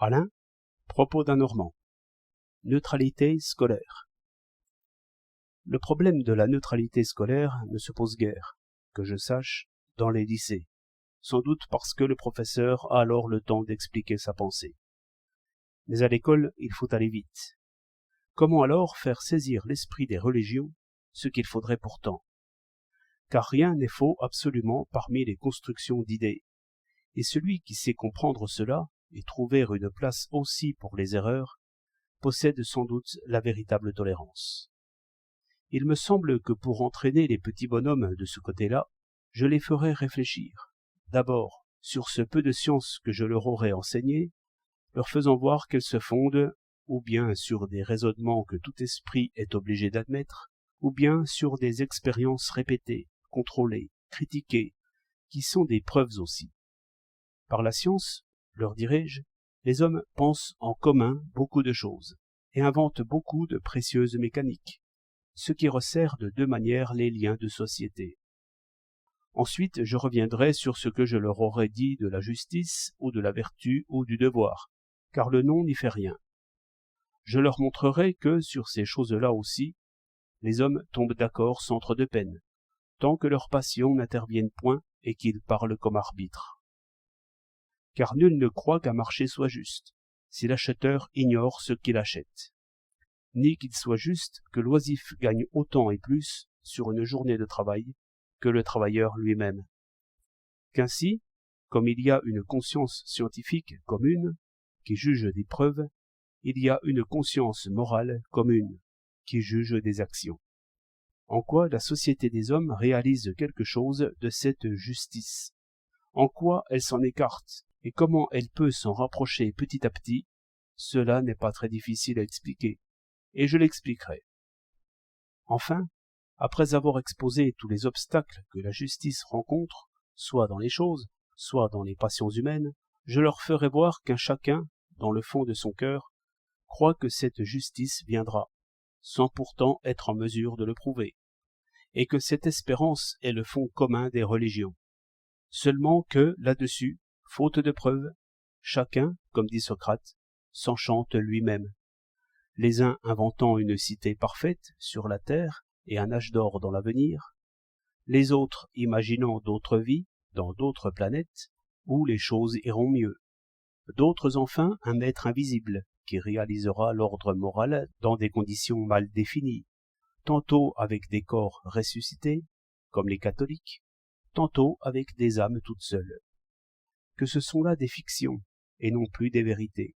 Alain, propos d'un Normand. Neutralité scolaire. Le problème de la neutralité scolaire ne se pose guère, que je sache, dans les lycées, sans doute parce que le professeur a alors le temps d'expliquer sa pensée. Mais à l'école, il faut aller vite. Comment alors faire saisir l'esprit des religions, ce qu'il faudrait pourtant? Car rien n'est faux absolument parmi les constructions d'idées, et celui qui sait comprendre cela et trouver une place aussi pour les erreurs, possède sans doute la véritable tolérance. Il me semble que pour entraîner les petits bonhommes de ce côté-là, je les ferai réfléchir, d'abord sur ce peu de science que je leur aurai enseigné, leur faisant voir qu'elles se fondent ou bien sur des raisonnements que tout esprit est obligé d'admettre, ou bien sur des expériences répétées, contrôlées, critiquées, qui sont des preuves aussi. Par la science, leur dirai-je, les hommes pensent en commun beaucoup de choses, et inventent beaucoup de précieuses mécaniques, ce qui resserre de deux manières les liens de société. Ensuite, je reviendrai sur ce que je leur aurais dit de la justice, ou de la vertu, ou du devoir, car le nom n'y fait rien. Je leur montrerai que, sur ces choses-là aussi, les hommes tombent d'accord sans trop de peine, tant que leurs passions n'interviennent point et qu'ils parlent comme arbitres. Car nul ne croit qu'un marché soit juste, si l'acheteur ignore ce qu'il achète, ni qu'il soit juste que l'oisif gagne autant et plus sur une journée de travail que le travailleur lui-même. Qu'ainsi, comme il y a une conscience scientifique commune qui juge des preuves, il y a une conscience morale commune qui juge des actions. En quoi la société des hommes réalise quelque chose de cette justice? En quoi elle s'en écarte? Et comment elle peut s'en rapprocher petit à petit? Cela n'est pas très difficile à expliquer, et je l'expliquerai. Enfin, après avoir exposé tous les obstacles que la justice rencontre, soit dans les choses, soit dans les passions humaines, je leur ferai voir qu'un chacun, dans le fond de son cœur, croit que cette justice viendra, sans pourtant être en mesure de le prouver, et que cette espérance est le fond commun des religions. Seulement que, là-dessus, faute de preuves, chacun, comme dit Socrate, s'enchante lui-même, les uns inventant une cité parfaite sur la terre et un âge d'or dans l'avenir, les autres imaginant d'autres vies dans d'autres planètes où les choses iront mieux, d'autres enfin un maître invisible qui réalisera l'ordre moral dans des conditions mal définies, tantôt avec des corps ressuscités, comme les catholiques, tantôt avec des âmes toutes seules. Que ce sont là des fictions, et non plus des vérités,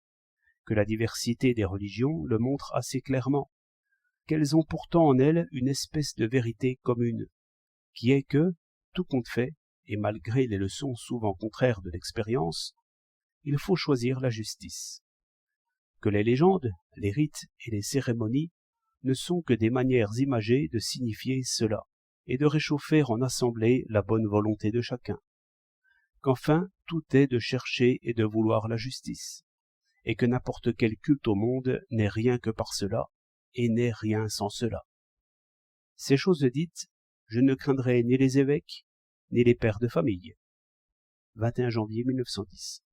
que la diversité des religions le montre assez clairement, qu'elles ont pourtant en elles une espèce de vérité commune, qui est que, tout compte fait, et malgré les leçons souvent contraires de l'expérience, il faut choisir la justice. Que les légendes, les rites et les cérémonies ne sont que des manières imagées de signifier cela, et de réchauffer en assemblée la bonne volonté de chacun. Qu'enfin tout est de chercher et de vouloir la justice, et que n'importe quel culte au monde n'est rien que par cela, et n'est rien sans cela. Ces choses dites, je ne craindrai ni les évêques, ni les pères de famille. 21 janvier 1910.